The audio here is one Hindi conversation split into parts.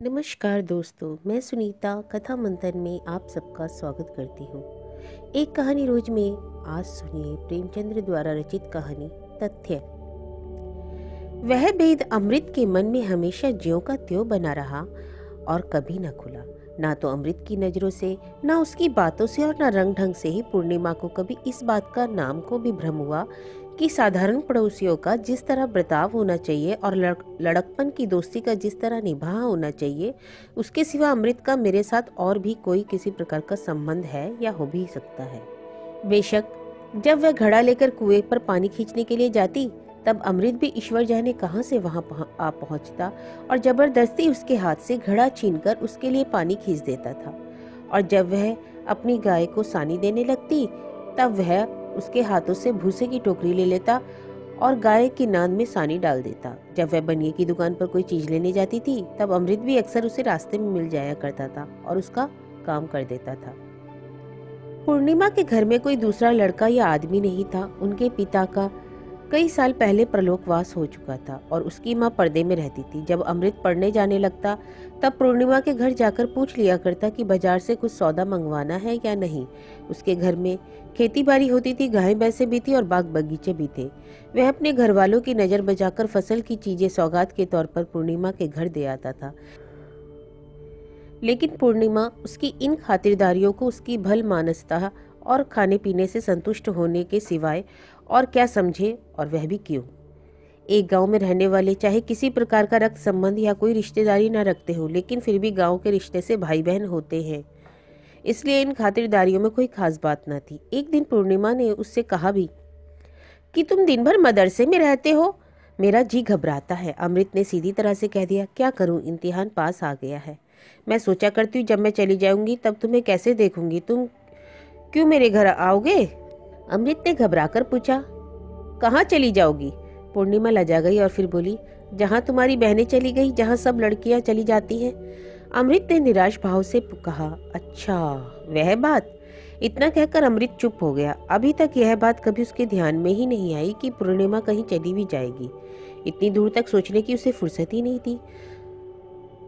नमस्कार दोस्तों, मैं सुनीता कथा मंथन में आप सबका स्वागत करती हूँ। एक कहानी रोज में आज सुनिए प्रेमचंद्र द्वारा रचित कहानी तथ्य। वह भेद अमृत के मन में हमेशा ज्यों का त्यों बना रहा और कभी न खुला। ना तो अमृत की नजरों से, ना उसकी बातों से और ना रंग ढंग से ही पूर्णिमा को कभी इस बात का नाम को भी भ्रम हुआ कि साधारण पड़ोसियों का जिस तरह बर्ताव होना चाहिए और लड़कपन की दोस्ती का जिस तरह निभाव होना चाहिए, उसके सिवा अमृत का मेरे साथ और भी कोई किसी प्रकार का संबंध है या हो भी सकता है। बेशक जब वह घड़ा लेकर कुएं पर पानी खींचने के लिए जाती, तब अमृत भी ईश्वर जाने कहां से वहां आ पहुंचता और जबरदस्ती उसके हाथ से घड़ा छीनकर उसके लिए पानी खींच देता था। और जब वह अपनी गाय को सानी देने लगती, तब वह उसके हाथों से भूसे की टोकरी ले लेता और गाय की नाद में सानी डाल देता। जब वह बनिए की दुकान पर कोई चीज लेने जाती थी, तब अमृत भी अक्सर उसे रास्ते में मिल जाया करता था और उसका काम कर देता था। पूर्णिमा के घर में कोई दूसरा लड़का या आदमी नहीं था। उनके पिता का कई साल पहले परलोकवास हो चुका था और उसकी माँ पर्दे में रहती थी। जब अमृत पढ़ने जाने लगता, तब पूर्णिमा के घर जाकर पूछ लिया करता कि बाजार से कुछ सौदा मंगवाना है या नहीं। उसके घर में खेती बाड़ी होती थी, गाय भैंसे भी थी और बाग बगीचे भी थे। वह अपने घर वालों की नजर बचाकर फसल की चीजें सौगात के तौर पर पूर्णिमा के घर दे आता था। लेकिन पूर्णिमा उसकी इन खातिरदारियों को उसकी भल मानसता और खाने पीने से संतुष्ट होने के सिवाय और क्या समझे, और वह भी क्यों। एक गांव में रहने वाले चाहे किसी प्रकार का रक्त संबंध या कोई रिश्तेदारी न रखते हो, लेकिन फिर भी गांव के रिश्ते से भाई बहन होते हैं, इसलिए इन खातिरदारियों में कोई खास बात न थी। एक दिन पूर्णिमा ने उससे कहा भी कि तुम दिन भर मदरसे में रहते हो, मेरा जी घबराता है। अमृत ने सीधी तरह से कह दिया, क्या करूं, इम्तिहान पास आ गया है। मैं सोचा करती हूँ जब मैं चली जाऊंगी तब तुम्हें कैसे देखूंगी, तुम क्यों मेरे घर आओगे? अमृत ने घबराकर पूछा, कहाँ चली जाओगी? पूर्णिमा लजा गई और फिर बोली, जहाँ तुम्हारी बहनें चली गई, जहाँ सब लड़कियां चली जाती हैं। अमृत ने निराश भाव से कहा, अच्छा वह बात। इतना कहकर अमृत चुप हो गया। अभी तक यह बात कभी उसके ध्यान में ही नहीं आई कि पूर्णिमा कहीं चली भी जाएगी। इतनी दूर तक सोचने की उसे फुर्सत ही नहीं थी।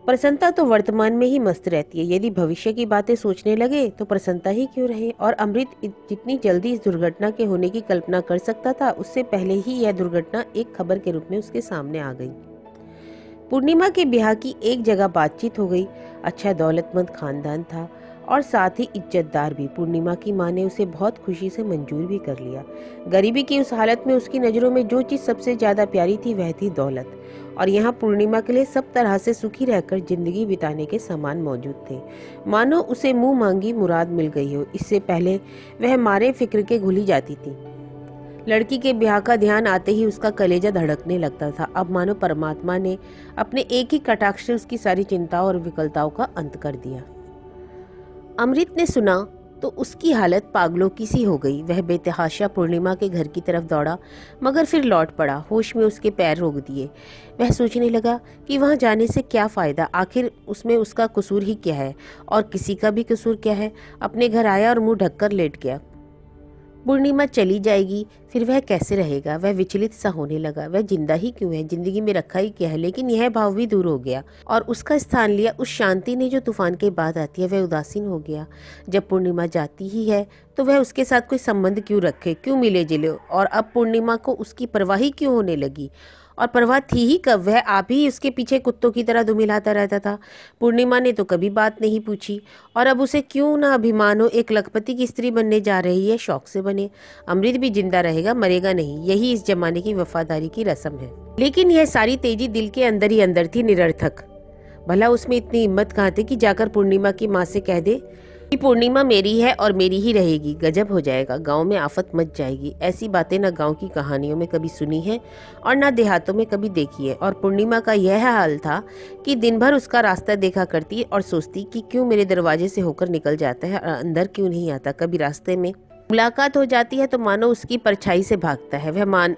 प्रसन्नता तो वर्तमान में ही मस्त रहती है। यदि भविष्य की बातें सोचने लगे तो प्रसन्नता ही क्यों रहे। और अमृत जितनी जल्दी इस दुर्घटना के होने की कल्पना कर सकता था, उससे पहले ही यह दुर्घटना एक खबर के रूप में उसके सामने आ गई। पूर्णिमा के ब्याह की एक जगह बातचीत हो गई। अच्छा दौलतमंद खानदान था और साथ ही इज्जतदार भी। पूर्णिमा की माँ ने उसे बहुत खुशी से मंजूर भी कर लिया। गरीबी की उस हालत में उसकी नज़रों में जो चीज़ सबसे ज़्यादा प्यारी थी वह थी दौलत। और यहाँ पूर्णिमा के लिए सब तरह से सुखी रहकर जिंदगी बिताने के सामान मौजूद थे। मानो उसे मुंह मांगी मुराद मिल गई हो। इससे पहले वह मारे फिक्र के घुली जाती थी। लड़की के ब्याह का ध्यान आते ही उसका कलेजा धड़कने लगता था। अब मानो परमात्मा ने अपने एक ही कटाक्ष से उसकी सारी चिंताओं और विकलताओं का अंत कर दिया। अमृत ने सुना तो उसकी हालत पागलों की सी हो गई। वह बेतहाशा पूर्णिमा के घर की तरफ दौड़ा, मगर फिर लौट पड़ा। होश में उसके पैर रोक दिए। वह सोचने लगा कि वहां जाने से क्या फ़ायदा, आखिर उसमें उसका कसूर ही क्या है और किसी का भी कसूर क्या है। अपने घर आया और मुंह ढककर लेट गया। पूर्णिमा चली जाएगी, फिर वह कैसे रहेगा। वह विचलित सा होने लगा। वह जिंदा ही क्यों है, जिंदगी में रखा ही क्या है। लेकिन यह भाव भी दूर हो गया और उसका स्थान लिया उस शांति ने जो तूफान के बाद आती है। वह उदासीन हो गया। जब पूर्णिमा जाती ही है तो वह उसके साथ कोई संबंध क्यों रखे, क्यों मिले जिले। और अब पूर्णिमा को उसकी परवाह ही क्यों होने लगी। और परवाह थी ही कब, वह आप ही उसके पीछे कुत्तों की तरह दुमिलाता रहता था। पूर्णिमा ने तो कभी बात नहीं पूछी। और अब उसे क्यों ना अभिमान हो, एक लखपति की स्त्री बनने जा रही है, शौक से बने। अमृत भी जिंदा रहेगा, मरेगा नहीं। यही इस जमाने की वफादारी की रस्म है। लेकिन यह सारी तेजी दिल के अंदर ही अंदर थी, निरर्थक। भला उसमें इतनी हिम्मत कहाँ थी कि जाकर पूर्णिमा की माँ से कह दे कि पूर्णिमा मेरी है और मेरी ही रहेगी। गजब हो जाएगा, गांव में आफत मच जाएगी। ऐसी बातें न गांव की कहानियों में कभी सुनी है और न देहातों में कभी देखी है। और पूर्णिमा का यह हाल था कि दिन भर उसका रास्ता देखा करती और सोचती कि क्यों मेरे दरवाजे से होकर निकल जाता है और अंदर क्यों नहीं आता। कभी रास्ते में मुलाकात हो जाती है तो मानो उसकी परछाई से भागता है। वह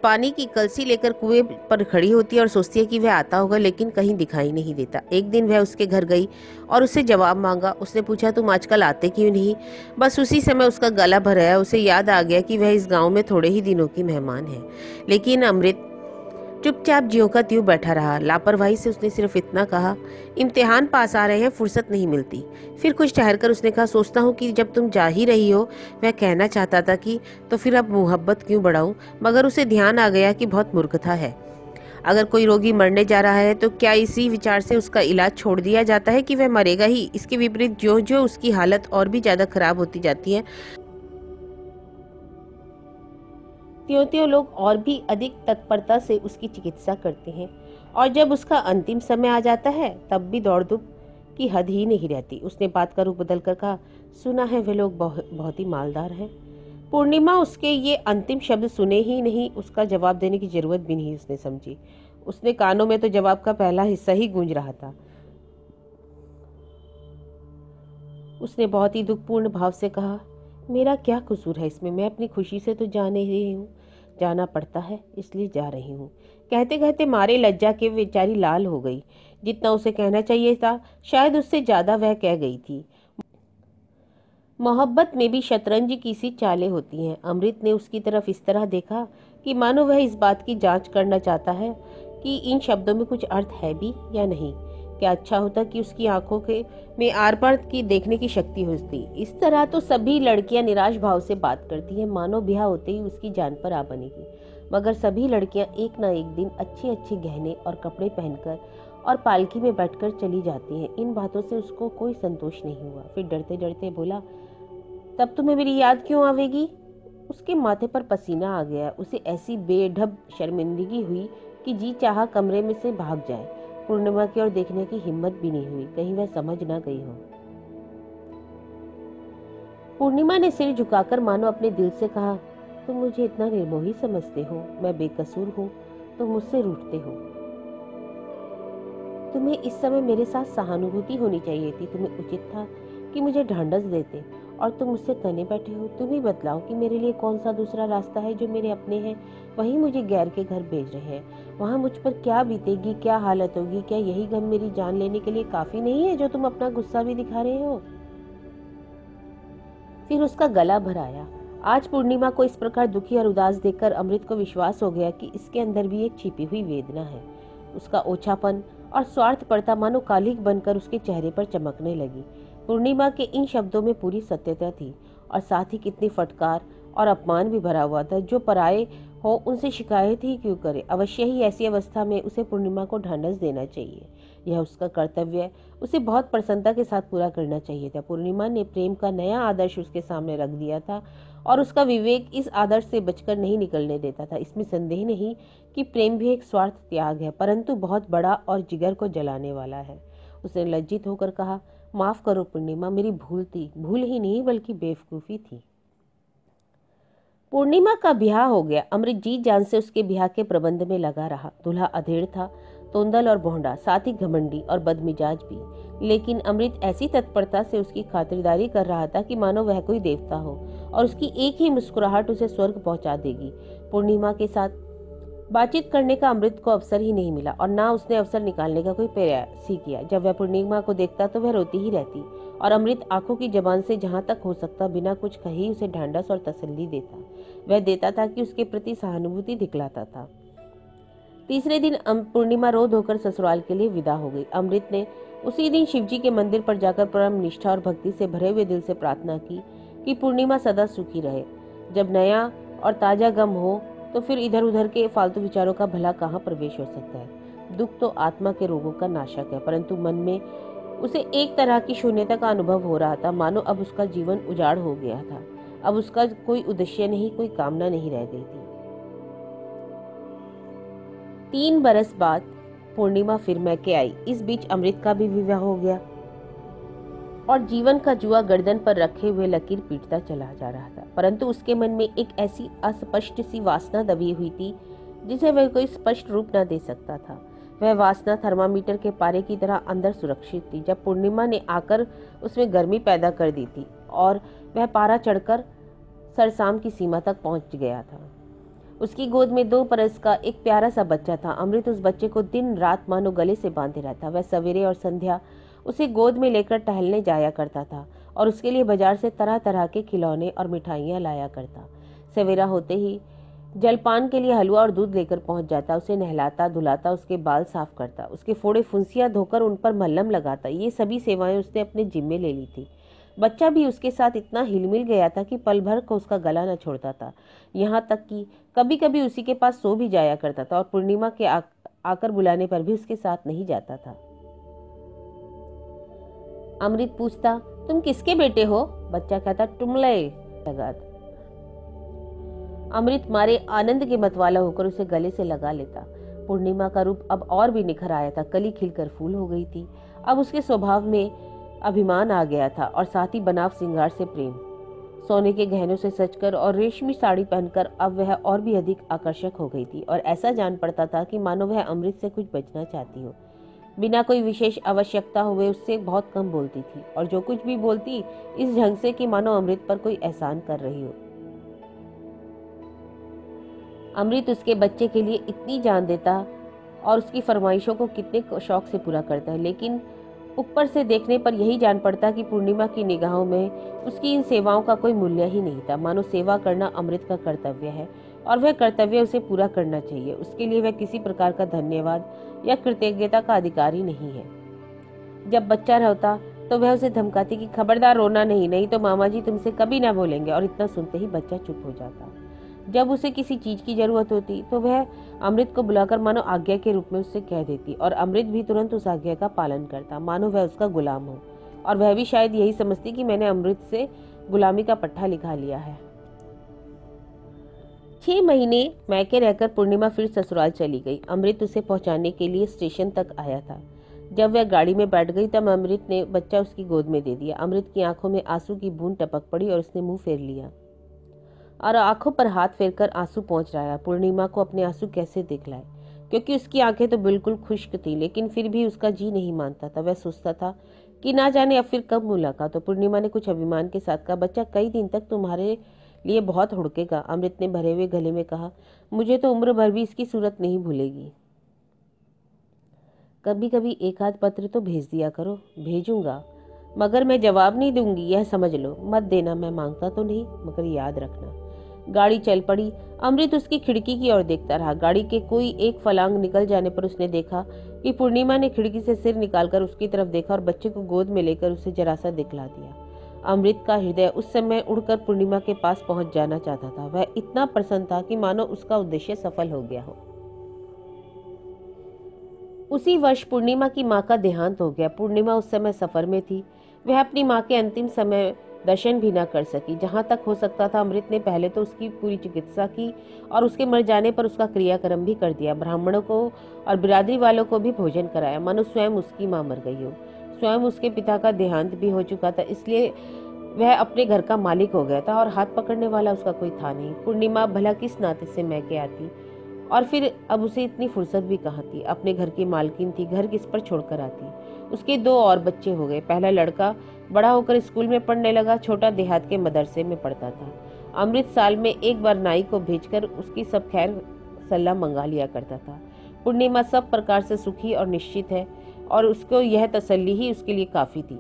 पानी की कलसी लेकर कुएं पर खड़ी होती है और सोचती है कि वह आता होगा, लेकिन कहीं दिखाई नहीं देता। एक दिन वह उसके घर गई और उससे जवाब मांगा। उसने पूछा, तुम आजकल आते क्यों नहीं। बस उसी समय उसका गला भर आया। उसे याद आ गया कि वह इस गांव में थोड़े ही दिनों की मेहमान है। लेकिन अमृत चुपचाप ज्यों का त्यों बैठा रहा। लापरवाही से उसने सिर्फ इतना कहा, इम्तिहान पास आ रहे हैं, फुर्सत नहीं मिलती। फिर कुछ ठहरकर उसने कहा, सोचता हूँ कि जब तुम जा ही रही हो, वह कहना चाहता था कि तो फिर अब मोहब्बत क्यों बढ़ाऊं। मगर उसे ध्यान आ गया कि बहुत मूर्खता है। अगर कोई रोगी मरने जा रहा है तो क्या इसी विचार से उसका इलाज छोड़ दिया जाता है कि वह मरेगा ही। इसके विपरीत ज्यों ज्यों उसकी हालत और भी ज्यादा खराब होती जाती है, त्यों त्यों लोग और भी अधिक तत्परता से उसकी चिकित्सा करते हैं। और जब उसका अंतिम समय आ जाता है तब भी दौड़ धूप की हद ही नहीं रहती। उसने बात का रूप बदल कर कहा, सुना है वे लोग बहुत ही मालदार हैं। पूर्णिमा उसके ये अंतिम शब्द सुने ही नहीं, उसका जवाब देने की जरूरत भी नहीं उसने समझी। उसने कानों में तो जवाब का पहला हिस्सा ही गूंज रहा था। उसने बहुत ही दुखपूर्ण भाव से कहा, मेरा क्या कसूर है इसमें, मैं अपनी खुशी से तो जा नहीं रही हूँ, जाना पड़ता है इसलिए जा रही हूँ। कहते कहते मारे लज्जा के बेचारी लाल हो गई। जितना उसे कहना चाहिए था शायद उससे ज्यादा वह कह गई थी। मोहब्बत में भी शतरंज की सी चालें होती हैं। अमृत ने उसकी तरफ इस तरह देखा कि मानो वह इस बात की जांच करना चाहता है कि इन शब्दों में कुछ अर्थ है भी या नहीं। क्या अच्छा होता कि उसकी आंखों के में आर पार की देखने की शक्ति होती। इस तरह तो सभी लड़कियां निराश भाव से बात करती हैं, मानो ब्याह होते ही उसकी जान पर आ बनेगी। मगर सभी लड़कियां एक ना एक दिन अच्छे अच्छे गहने और कपड़े पहनकर और पालकी में बैठकर चली जाती हैं। इन बातों से उसको कोई संतोष नहीं हुआ। फिर डरते डरते बोला, तब तुम्हें मेरी याद क्यों आवेगी। उसके माथे पर पसीना आ गया। उसे ऐसी बेढब शर्मिंदगी हुई कि जी चाहा कमरे में से भाग जाए। पूर्णिमा की ओर देखने की हिम्मत भी नहीं हुई, कहीं वह समझ ना गई हो। पूर्णिमा ने सिर झुकाकर मानो अपने दिल से कहा, तुम मुझे इतना निर्मोही समझते हो, मैं बेकसूर हूँ तो मुझसे रूठते हो। तुम्हें इस समय मेरे साथ सहानुभूति होनी चाहिए थी। तुम्हें उचित था कि मुझे ढांढस देते, और तुम मुझसे तने बैठे हो। तुम ही बतलाओ कि मेरे लिए कौन सा दूसरा रास्ता है। जो मेरे अपने हैं वही मुझे गैर के घर भेज रहे हैं। वहां मुझ पर क्या बीतेगी, क्या हालत होगी। क्या यही गम मेरी जान लेने के लिए काफी नहीं है जो तुम अपना गुस्सा भी दिखा रहे हो। फिर उसका गला भर आया। आज पूर्णिमा को इस प्रकार दुखी और उदास देखकर अमृत को विश्वास हो गया कि इसके अंदर भी एक छिपी हुई वेदना है। उसका ओछापन और स्वार्थपरता मानो कालिक बनकर उसके चेहरे पर चमकने लगी। पूर्णिमा के इन शब्दों में पूरी सत्यता थी, और साथ ही कितनी फटकार और अपमान भी भरा हुआ था। जो पराये हो उनसे शिकायत ही क्यों करे। अवश्य ही ऐसी अवस्था में उसे पूर्णिमा को ढांढस देना चाहिए। यह उसका कर्तव्य उसे बहुत प्रसन्नता के साथ पूरा करना चाहिए था। पूर्णिमा ने प्रेम का नया आदर्श उसके सामने रख दिया था, और उसका विवेक इस आदर्श से बचकर नहीं निकलने देता था। इसमें संदेह नहीं कि प्रेम भी एक स्वार्थ त्याग है, परंतु बहुत बड़ा और जिगर को जलाने वाला है। उसने लज्जित होकर कहा, माफ करो पूर्णिमा, मेरी भूल थी। भूल ही नहीं बल्कि बेवकूफ़ी थी। पूर्णिमा का ब्याह हो गया। अमृत जी जान से उसके ब्याह के प्रबंध में लगा रहा। दूल्हा अधेड़ था, तोंदल और भोंडा, साथ ही घमंडी और बदमिजाज भी। लेकिन अमृत ऐसी तत्परता से उसकी खातिरदारी कर रहा था कि मानो वह कोई देवता हो, और उसकी एक ही मुस्कुराहट उसे स्वर्ग पहुंचा देगी। पूर्णिमा के साथ बातचीत करने का अमृत को अवसर ही नहीं मिला, और ना उसने अवसर निकालने का कोई प्रयास ही किया। जब वह पूर्णिमा को देखता तो वह रोती ही रहती, और अमृत आंखों की जबान से जहां तक हो सकता बिना कुछ कही उसे ढांढस और तसल्ली देता। वह देता था कि उसके प्रति सहानुभूति दिखलाता था। तीसरे दिन पूर्णिमा रो धोकर ससुराल के लिए विदा हो गई। अमृत ने उसी दिन शिवजी के मंदिर पर जाकर परम निष्ठा और भक्ति से भरे हुए दिल से प्रार्थना की कि पूर्णिमा सदा सुखी रहे। जब नया और ताजा गम हो तो फिर इधर उधर के फालतू विचारों का भला कहाँ प्रवेश हो सकता है। दुख तो आत्मा के रोगों का नाशक है, परंतु मन में उसे एक तरह की शून्यता का अनुभव हो रहा था, मानो अब उसका जीवन उजाड़ हो गया था। अब उसका कोई उद्देश्य नहीं, कोई कामना नहीं रह गई थी। 3 बरस बाद पूर्णिमा फिर मैके आई। इस बीच अमृत का भी विवाह हो गया, और जीवन का जुआ गर्दन पर रखे हुए लकीर पीटता चला जा रहा था। परंतु उसके मन में एक ऐसी अस्पष्ट सी वासना दबी हुई थी जिसे वह कोई स्पष्ट रूप न दे सकता था। वह वासना थर्मामीटर के पारे की तरह अंदर सुरक्षित थी। जब पूर्णिमा ने आकर उसमें गर्मी पैदा कर दी थी, और वह पारा चढ़कर सरसाम की सीमा तक पहुंच गया था। उसकी गोद में 2 बरस का एक प्यारा सा बच्चा था। अमृत उस बच्चे को दिन रात मानो गले से बांधे रहता। वह सवेरे और संध्या उसे गोद में लेकर टहलने जाया करता था, और उसके लिए बाजार से तरह तरह के खिलौने और मिठाइयाँ लाया करता। सवेरा होते ही जलपान के लिए हलवा और दूध लेकर पहुंच जाता, उसे नहलाता धुलाता, उसके बाल साफ करता, उसके फोड़े फुंसियां धोकर उन पर मल्लम लगाता। ये सभी सेवाएं उसने अपने जिम्मे ले ली थी। बच्चा भी उसके साथ इतना हिलमिल गया था कि पल भर को उसका गला न छोड़ता था। यहाँ तक कि कभी कभी उसी के पास सो भी जाया करता था और पूर्णिमा के आकर बुलाने पर भी उसके साथ नहीं जाता था। अमृत पूछता, तुम किसके बेटे हो? बच्चा कहता, टुमले लगा। अमृत मारे आनंद के मतवाला होकर उसे गले से लगा लेता। पूर्णिमा का रूप अब और भी निखर आया था, कली खिलकर फूल हो गई थी। अब उसके स्वभाव में अभिमान आ गया था और साथ ही बनाव श्रृंगार से प्रेम। सोने के गहनों से सजकर और रेशमी साड़ी पहनकर अब वह और भी अधिक आकर्षक हो गई थी और ऐसा जान पड़ता था कि मानो वह अमृत से कुछ बचना चाहती हो। बिना कोई विशेष आवश्यकता हुए उससे बहुत कम बोलती थी और जो कुछ भी बोलती इस ढंग से कि मानो अमृत पर कोई एहसान कर रही हो। अमृत उसके बच्चे के लिए इतनी जान देता और उसकी फरमाइशों को कितने शौक से पूरा करता है, लेकिन ऊपर से देखने पर यही जान पड़ता कि पूर्णिमा की निगाहों में उसकी इन सेवाओं का कोई मूल्य ही नहीं था। मानो सेवा करना अमृत का कर्तव्य है और वह कर्तव्य उसे पूरा करना चाहिए। उसके लिए वह किसी प्रकार का धन्यवाद या कृतज्ञता का अधिकारी नहीं है। जब बच्चा रोता तो वह उसे धमकाती कि खबरदार रोना नहीं तो मामा जी तुमसे कभी ना बोलेंगे, और इतना सुनते ही बच्चा चुप हो जाता। जब उसे किसी चीज की जरूरत होती तो वह अमृत को बुलाकर मानो आज्ञा के रूप में उससे कह देती और अमृत भी तुरंत उस आज्ञा का पालन करता, मानो वह उसका गुलाम हो। और वह भी शायद यही समझती कि मैंने अमृत से गुलामी का पट्टा लिखा लिया है। 6 महीने मैके रहकर पूर्णिमा फिर ससुराल चली गई। अमृत उसे पहुंचाने के लिए स्टेशन तक आया था। जब वह गाड़ी में बैठ गई तब अमृत ने बच्चा उसकी गोद में दे दिया। अमृत की आंखों में आंसू की बूंद टपक पड़ी और उसने मुंह फेर लिया और आंखों पर हाथ फेरकर आंसू पहुंच रहा है। पूर्णिमा को अपने आंसू कैसे दिखलाए, क्योंकि उसकी आंखें तो बिल्कुल खुश्क थी, लेकिन फिर भी उसका जी नहीं मानता था। वह सोचता था कि ना जाने अब फिर कब मुलाकात। तो पूर्णिमा ने कुछ अभिमान के साथ कहा, बच्चा कई दिन तक तुम्हारे लिए बहुत हुड़केगा। अमृत ने भरे हुए गले में कहा, मुझे तो उम्र भर भी इसकी सूरत नहीं भूलेगी। कभी कभी एक आध पत्र तो भेज दिया करो। भेजूंगा, मगर मैं जवाब नहीं दूंगी, यह समझ लो। मत देना, मैं मांगता तो नहीं, मगर याद रखना। गाड़ी चल पड़ी। अमृत उसकी खिड़की की ओर देखता रहा। गाड़ी के कोई एक फलांग निकल जाने पर उसने देखा कि पूर्णिमा ने खिड़की से सिर निकालकर उसकी तरफ देखा और बच्चे को गोद में लेकर उसे जरा सा दिखला दिया। अमृत का हृदय उस समय उड़कर पूर्णिमा के पास पहुंच जाना चाहता था। वह इतना प्रसन्न था कि मानो उसका उद्देश्य सफल हो गया हो। उसी वर्ष पूर्णिमा की मां का देहांत हो गया। पूर्णिमा उस समय सफर में थी। वह अपनी मां के अंतिम समय दर्शन भी न कर सकी। जहां तक हो सकता था अमृत ने पहले तो उसकी पूरी चिकित्सा की और उसके मर जाने पर उसका क्रियाक्रम भी कर दिया। ब्राह्मणों को और बिरादरी वालों को भी भोजन कराया, मानो स्वयं उसकी मां मर गई हो। स्वयं उसके पिता का देहांत भी हो चुका था, इसलिए वह अपने घर का मालिक हो गया था और हाथ पकड़ने वाला उसका कोई था नहीं। पूर्णिमा भला किस नाते से मैके आती, और फिर अब उसे इतनी फुर्सत भी कहाँ थी। अपने घर की मालकिन थी, घर किस पर छोड़कर आती। उसके 2 और बच्चे हो गए। पहला लड़का बड़ा होकर स्कूल में पढ़ने लगा, छोटा देहात के मदरसे में पढ़ता था। अमृत साल में एक बार नाई को भेजकर उसकी सब खैर सलाह मंगा लिया करता था। पूर्णिमा सब प्रकार से सुखी और निश्चित है और उसको यह तसल्ली ही उसके लिए काफी थी।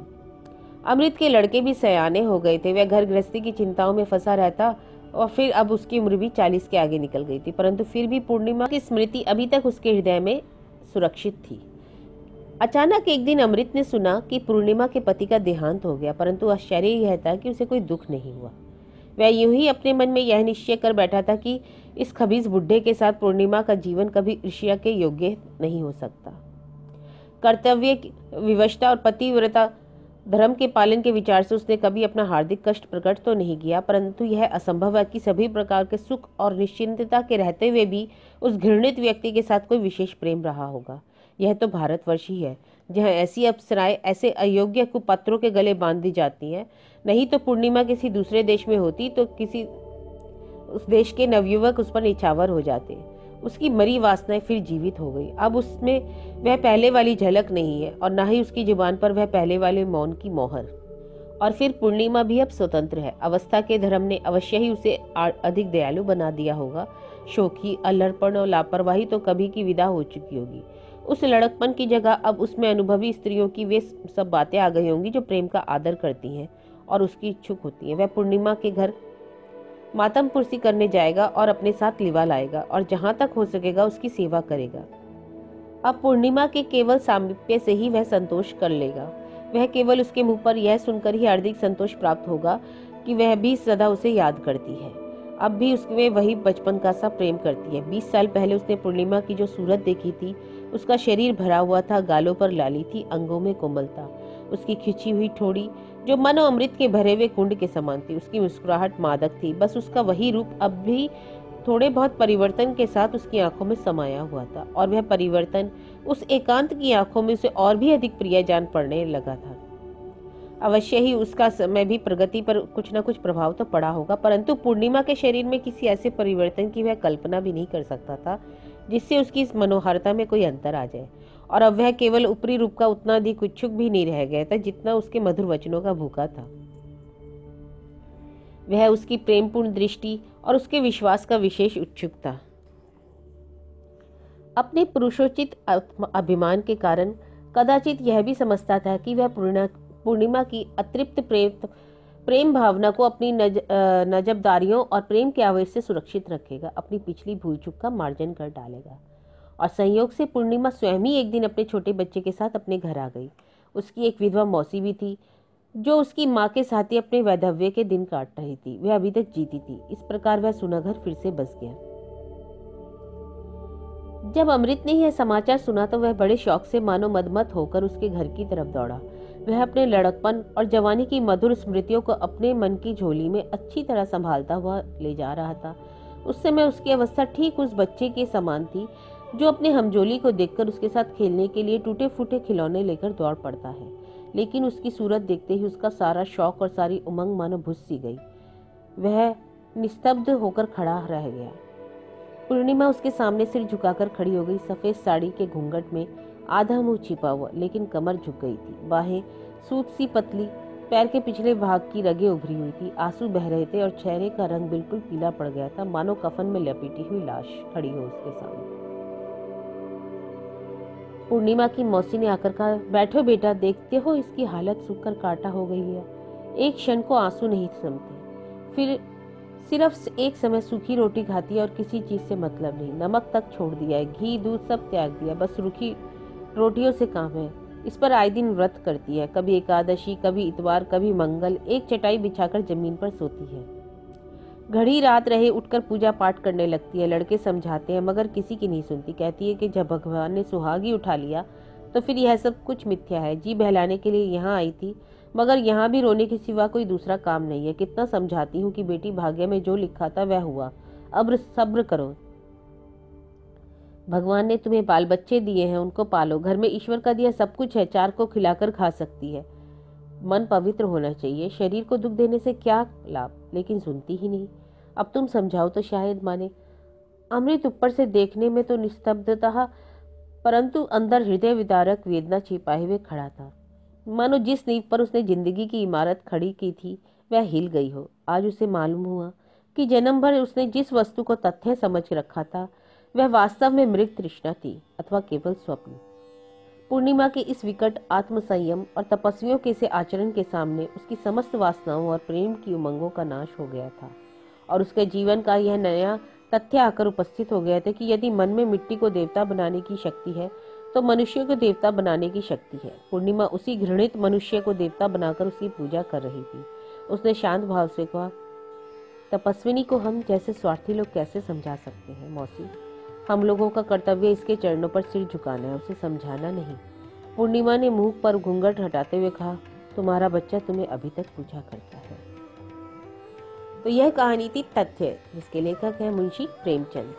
अमृत के लड़के भी सयाने हो गए थे। वह घर गृहस्थी की चिंताओं में फंसा रहता और फिर अब उसकी उम्र भी 40 के आगे निकल गई थी, परंतु फिर भी पूर्णिमा की स्मृति अभी तक उसके हृदय में सुरक्षित थी। अचानक एक दिन अमृत ने सुना कि पूर्णिमा के पति का देहांत हो गया, परंतु आश्चर्य यह था कि उसे कोई दुख नहीं हुआ। वह यूं ही अपने मन में यह निश्चय कर बैठा था कि इस खबीज बुढ़े के साथ पूर्णिमा का जीवन कभी ईर्ष्या के योग्य नहीं हो सकता। कर्तव्य विवशता और पतिव्रता धर्म के पालन के विचार से उसने कभी अपना हार्दिक कष्ट प्रकट तो नहीं किया, परंतु यह असंभव है कि सभी प्रकार के सुख और निश्चिंतता के रहते हुए भी उस घृणित व्यक्ति के साथ कोई विशेष प्रेम रहा होगा। यह तो भारतवर्ष ही है, जहाँ ऐसी अप्सराएं ऐसे अयोग्य कुपात्रों के गले बांध दी जाती हैं। नहीं तो पूर्णिमा किसी दूसरे देश में होती तो किसी उस देश के नवयुवक उस पर निछावर हो जाते। उसकी मरी वासनाएं फिर जीवित हो गई। अब उसमें वह पहले वाली झलक नहीं है और न ही उसकी जुबान पर वह पहले वाले मौन की मोहर। और फिर पूर्णिमा भी अब स्वतंत्र है। अवस्था के धर्म ने अवश्य ही उसे अधिक दयालु बना दिया होगा। शोखी, अल्हड़पन और लापरवाही तो कभी की विदा हो चुकी होगी। उस लड़कपन की जगह अब उसमें अनुभवी स्त्रियों की वे सब बातें आ गई होंगी जो प्रेम का आदर करती हैं और उसकी इच्छुक होती हैं। वह पूर्णिमा के घर मातम पुरसी करने जाएगा और अपने साथ लिवा लाएगा और जहां तक हो सकेगा उसकी सेवा करेगा। अब पूर्णिमा के केवल सामीप्य से ही वह संतोष कर लेगा। वह केवल उसके मुंह पर यह सुनकर ही हार्दिक संतोष प्राप्त होगा कि वह भी सदा उसे याद करती है, अब भी उसमें वही बचपन का सा प्रेम करती है। 20 साल पहले उसने पूर्णिमा की जो सूरत देखी थी, उसका शरीर भरा हुआ था, गालों पर लाली थी, अंगों में कोमलता, उसकी खिंची हुई ठोड़ी जो मनो अमृत के भरे हुए कुंड के समान थी, उसकी मुस्कुराहट मादक थी। बस उसका वही रूप अब भी थोड़े बहुत परिवर्तन के साथ उसकी आंखों में समाया हुआ था, और वह परिवर्तन उस एकांत की आंखों में उसे और भी अधिक प्रिय जान पड़ने लगा था। अवश्य ही उसका समय भी प्रगति पर कुछ न कुछ प्रभाव तो पड़ा होगा, परंतु पूर्णिमा के शरीर में किसी ऐसे परिवर्तन की वह कल्पना भी नहीं कर सकता था जिससे उसकी इस मनोहारिता में कोई अंतर आ जाए। और अब वह केवल ऊपरी रूप का उतना अधिक इच्छुक भी नहीं रह गया था जितना उसके मधुर वचनों का भूखा था। वह उसकी प्रेमपूर्ण दृष्टि और उसके विश्वास का विशेष उत्सुक था। अपने पुरुषोचित अभिमान के कारण कदाचित यह भी समझता था कि वह पूर्णिमा की अतृप्त प्रेम भावना को अपनी नजबदारियों और प्रेम के आवेश से सुरक्षित रखेगा, अपनी पिछली भूल चूक का मार्जन कर डालेगा। और संयोग से पूर्णिमा स्वयं ही एक दिन अपने छोटे बच्चे के साथ अपने घर आ गई। उसकी एक विधवा मौसी भी थी जो उसकी माँ के साथ ही अपने वैधव्य के दिन काट रही थी। वह अभी तक जीती थी। इस प्रकार वह सुनाघर फिर से बस गया। जब अमृत ने यह समाचार सुना तो वह बड़े शौक से मानो मदमत होकर उसके घर की तरफ दौड़ा। वह अपने लड़कपन और जवानी की मधुर स्मृतियों को अपने मन की झोली में अच्छी तरह संभालता हुआ ले जा रहा था। उस समय उसकी अवस्था ठीक उस बच्चे के समान थी जो अपने हमजोली को देखकर उसके साथ खेलने के लिए टूटे फूटे खिलौने लेकर दौड़ पड़ता है। लेकिन उसकी सूरत देखते ही उसका सारा शौक और सारी उमंग मानो भुस सी गई। वह निस्तब्ध होकर खड़ा रह गया। पूर्णिमा उसके सामने सिर झुकाकर खड़ी हो गई। सफेद साड़ी के घूंघट में आधा मुंह छिपा हुआ, लेकिन कमर झुक गई थी। बाहें सूत सी पतली, पैर के पिछले भाग की रगें उभरी हुई थी। आंसू बह रहे थे और चेहरे का रंग बिल्कुल पीला पड़ गया था, मानो कफन में लपेटी हुई लाश खड़ी हो उसके सामने। पूर्णिमा की मौसी ने आकर कहा, बैठो बेटा, देखते हो इसकी हालत सूख कर कांटा हो गई है। एक क्षण को आंसू नहीं थमते। फिर सिर्फ एक समय सूखी रोटी खाती है और किसी चीज से मतलब नहीं। नमक तक छोड़ दिया है, घी दूध सब त्याग दिया, बस रूखी रोटियों से काम है। इस पर आए दिन व्रत करती है, कभी एकादशी, कभी इतवार, कभी मंगल। एक चटाई बिछाकर जमीन पर सोती है। घड़ी रात रहे उठकर पूजा पाठ करने लगती है। लड़के समझाते हैं मगर किसी की नहीं सुनती। कहती है कि जब भगवान ने सुहागी उठा लिया तो फिर यह सब कुछ मिथ्या है। जी बहलाने के लिए यहाँ आई थी, मगर यहाँ भी रोने के सिवा कोई दूसरा काम नहीं है। कितना समझाती हूँ कि बेटी, भाग्य में जो लिखा था वह हुआ, अब सब्र करो। भगवान ने तुम्हें बाल बच्चे दिए हैं, उनको पालो। घर में ईश्वर का दिया सब कुछ है, चार को खिलाकर खा सकती है। मन पवित्र होना चाहिए, शरीर को दुख देने से क्या लाभ। लेकिन सुनती ही नहीं। अब तुम समझाओ तो शायद माने। अमृत ऊपर से देखने में तो निस्तब्धता, परंतु अंदर हृदय विदारक वेदना छिपाए हुए खड़ा था, मानो जिस नींव पर उसने जिंदगी की इमारत खड़ी की थी वह हिल गई हो। आज उसे मालूम हुआ कि जन्म भर उसने जिस वस्तु को तथ्य समझ रखा था वह वास्तव में मृग तृष्णा थी अथवा केवल स्वप्न। पूर्णिमा के इस विकट आत्मसंयम और तपस्वियों के से आचरण के सामने उसकी समस्त वासनाओं और प्रेम की उमंगों का नाश हो गया था, और उसके जीवन का यह नया तथ्य आकर उपस्थित हो गया था कि यदि मन में मिट्टी को देवता बनाने की शक्ति है तो मनुष्य को देवता बनाने की शक्ति है। पूर्णिमा उसी घृणित मनुष्य को देवता बनाकर उसकी पूजा कर रही थी। उसने शांत भाव से कहा, तपस्विनी को हम जैसे स्वार्थी लोग कैसे समझा सकते हैं मौसी? हम लोगों का कर्तव्य इसके चरणों पर सिर झुकाना है, उसे समझाना नहीं। पूर्णिमा ने मुंह पर घूंघट हटाते हुए कहा, तुम्हारा बच्चा तुम्हें अभी तक पूजा करता है। तो यह कहानी थी तथ्य, जिसके लेखक है मुंशी प्रेमचंद।